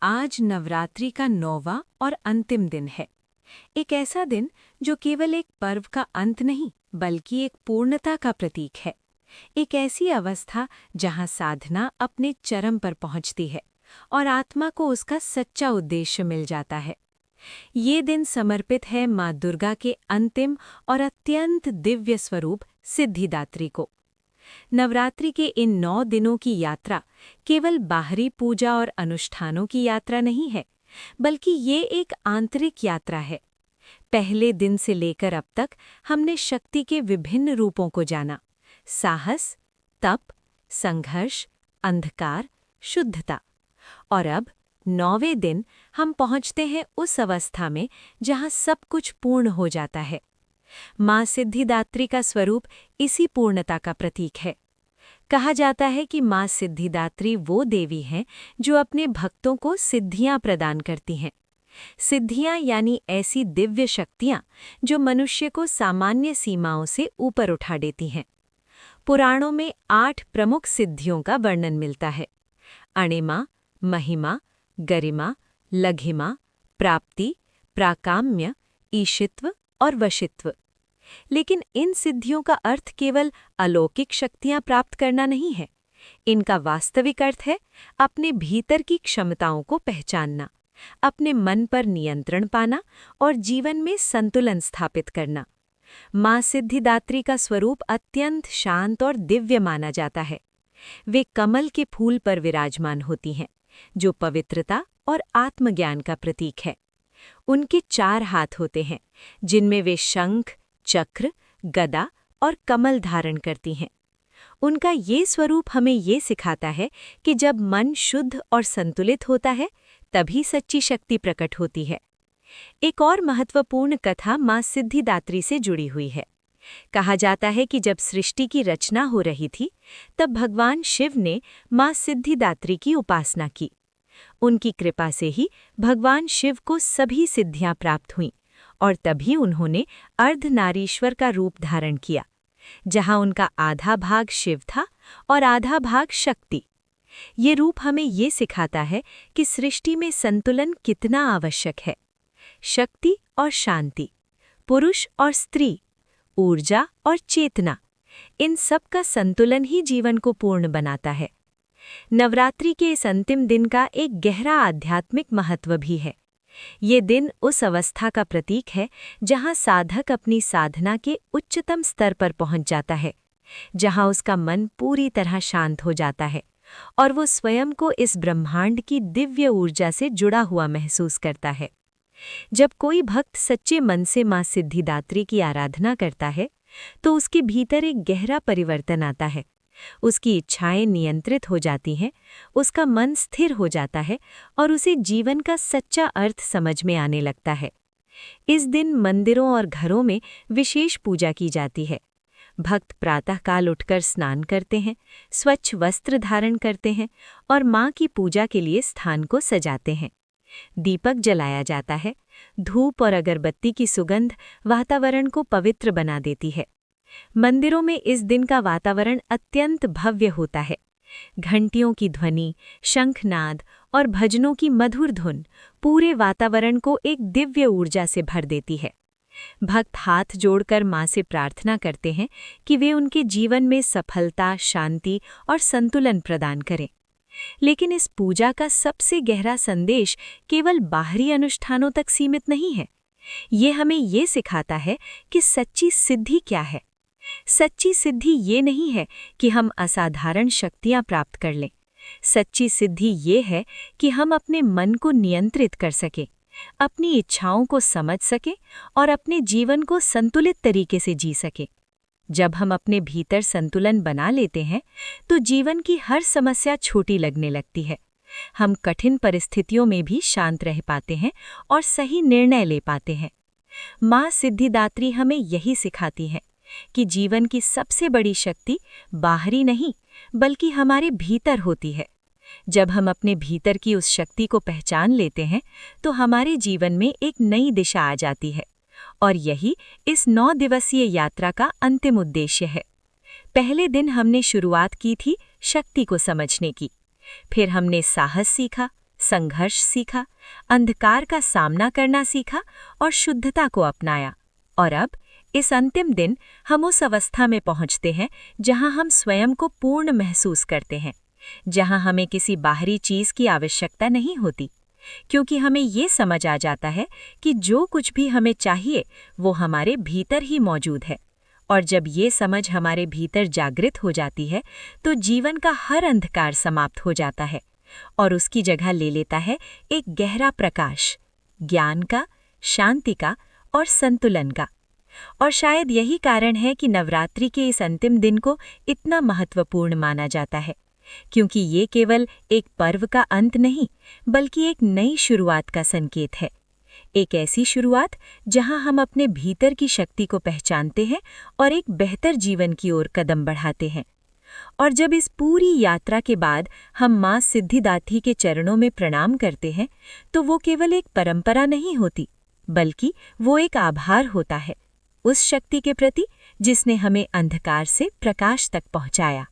आज नवरात्रि का 9वां और अंतिम दिन है। एक ऐसा दिन जो केवल एक पर्व का अंत नहीं बल्कि एक पूर्णता का प्रतीक है। एक ऐसी अवस्था जहां साधना अपने चरम पर पहुंचती है और आत्मा को उसका सच्चा उद्देश्य मिल जाता है। ये दिन समर्पित है माँ दुर्गा के अंतिम और अत्यंत दिव्य स्वरूप सिद्धिदात्री को। नवरात्रि के इन 9 दिनों की यात्रा केवल बाहरी पूजा और अनुष्ठानों की यात्रा नहीं है, बल्कि ये एक आंतरिक यात्रा है। पहले दिन से लेकर अब तक हमने शक्ति के विभिन्न रूपों को जाना: साहस, तप, संघर्ष, अंधकार, शुद्धता। और अब 9वें दिन हम पहुंचते हैं उस अवस्था में जहां सब कुछ पूर्ण हो जाता है। माँ सिद्धिदात्री का स्वरूप इसी पूर्णता का प्रतीक है। कहा जाता है कि माँ सिद्धिदात्री वो देवी हैं जो अपने भक्तों को सिद्धियां प्रदान करती हैं। सिद्धियां यानी ऐसी दिव्य शक्तियां जो मनुष्य को सामान्य सीमाओं से ऊपर उठा देती हैं। पुराणों में 8 प्रमुख सिद्धियों का वर्णन मिलता है: अणिमा, महिमा, गरिमा, लघिमा, प्राप्ति, प्राकाम्य, ईशित्व और वशित्व। लेकिन इन सिद्धियों का अर्थ केवल अलौकिक शक्तियां प्राप्त करना नहीं है। इनका वास्तविक अर्थ है अपने भीतर की क्षमताओं को पहचानना, अपने मन पर नियंत्रण पाना और जीवन में संतुलन स्थापित करना। माँ सिद्धिदात्री का स्वरूप अत्यंत शांत और दिव्य माना जाता है। वे कमल के फूल पर विराजमान होती हैं, जो पवित्रता और आत्मज्ञान का प्रतीक है। उनके 4 हाथ होते हैं, जिनमें वे शंख, चक्र, गदा और कमल धारण करती हैं। उनका ये स्वरूप हमें ये सिखाता है कि जब मन शुद्ध और संतुलित होता है, तभी सच्ची शक्ति प्रकट होती है। एक और महत्वपूर्ण कथा माँ सिद्धिदात्री से जुड़ी हुई है। कहा जाता है कि जब सृष्टि की रचना हो रही थी, तब भगवान शिव ने माँ सिद्धिदात्री की उपासना की। उनकी कृपा से ही भगवान शिव को सभी सिद्धियां प्राप्त हुईं और तभी उन्होंने अर्धनारीश्वर का रूप धारण किया, जहां उनका आधा भाग शिव था और आधा भाग शक्ति। ये रूप हमें ये सिखाता है कि सृष्टि में संतुलन कितना आवश्यक है। शक्ति और शांति, पुरुष और स्त्री, ऊर्जा और चेतना, इन सब का संतुलन ही जीवन को पूर्ण बनाता है। नवरात्रि के इस अंतिम दिन का एक गहरा आध्यात्मिक महत्व भी है। ये दिन उस अवस्था का प्रतीक है जहां साधक अपनी साधना के उच्चतम स्तर पर पहुंच जाता है, जहां उसका मन पूरी तरह शांत हो जाता है और वो स्वयं को इस ब्रह्मांड की दिव्य ऊर्जा से जुड़ा हुआ महसूस करता है। जब कोई भक्त सच्चे मन से माँ सिद्धिदात्री की आराधना करता है, तो उसके भीतर एक गहरा परिवर्तन आता है। उसकी इच्छाएं नियंत्रित हो जाती हैं, उसका मन स्थिर हो जाता है और उसे जीवन का सच्चा अर्थ समझ में आने लगता है। इस दिन मंदिरों और घरों में विशेष पूजा की जाती है। भक्त प्रातःकाल उठकर स्नान करते हैं, स्वच्छ वस्त्र धारण करते हैं और माँ की पूजा के लिए स्थान को सजाते हैं। दीपक जलाया जाता है। धूप और अगरबत्ती की सुगंध वातावरण को पवित्र बना देती है। मंदिरों में इस दिन का वातावरण अत्यंत भव्य होता है। घंटियों की ध्वनि, शंखनाद और भजनों की मधुर धुन पूरे वातावरण को एक दिव्य ऊर्जा से भर देती है। भक्त हाथ जोड़कर माँ से प्रार्थना करते हैं कि वे उनके जीवन में सफलता, शांति और संतुलन प्रदान करें। लेकिन इस पूजा का सबसे गहरा संदेश केवल बाहरी अनुष्ठानों तक सीमित नहीं है। ये हमें ये सिखाता है कि सच्ची सिद्धि क्या है। सच्ची सिद्धि ये नहीं है कि हम असाधारण शक्तियां प्राप्त कर लें। सच्ची सिद्धि ये है कि हम अपने मन को नियंत्रित कर सकें, अपनी इच्छाओं को समझ सकें और अपने जीवन को संतुलित तरीके से जी सकें। जब हम अपने भीतर संतुलन बना लेते हैं, तो जीवन की हर समस्या छोटी लगने लगती है। हम कठिन परिस्थितियों में भी शांत रह पाते हैं और सही निर्णय ले पाते हैं। माँ सिद्धिदात्री हमें यही सिखाती है कि जीवन की सबसे बड़ी शक्ति बाहरी नहीं, बल्कि हमारे भीतर होती है। जब हम अपने भीतर की उस शक्ति को पहचान लेते हैं, तो हमारे जीवन में एक नई दिशा आ जाती है और यही इस 9 दिवसीय यात्रा का अंतिम उद्देश्य है। पहले दिन हमने शुरुआत की थी शक्ति को समझने की, फिर हमने साहस सीखा, संघर्ष सीखा, अंधकार का सामना करना सीखा और शुद्धता को अपनाया। और अब इस अंतिम दिन हम उस अवस्था में पहुंचते हैं जहां हम स्वयं को पूर्ण महसूस करते हैं, जहां हमें किसी बाहरी चीज की आवश्यकता नहीं होती, क्योंकि हमें ये समझ आ जाता है कि जो कुछ भी हमें चाहिए वो हमारे भीतर ही मौजूद है। और जब ये समझ हमारे भीतर जागृत हो जाती है तो जीवन का हर अंधकार समाप्त हो जाता है और उसकी जगह ले लेता है एक गहरा प्रकाश, ज्ञान का, शांति का और संतुलन का। और शायद यही कारण है कि नवरात्रि के इस अंतिम दिन को इतना महत्वपूर्ण माना जाता है, क्योंकि ये केवल एक पर्व का अंत नहीं बल्कि एक नई शुरुआत का संकेत है। एक ऐसी शुरुआत जहां हम अपने भीतर की शक्ति को पहचानते हैं और एक बेहतर जीवन की ओर कदम बढ़ाते हैं। और जब इस पूरी यात्रा के बाद हम मां सिद्धिदात्री के चरणों में प्रणाम करते हैं तो वो केवल एक परंपरा नहीं होती, बल्कि वो एक आभार होता है उस शक्ति के प्रति जिसने हमें अंधकार से प्रकाश तक पहुंचाया।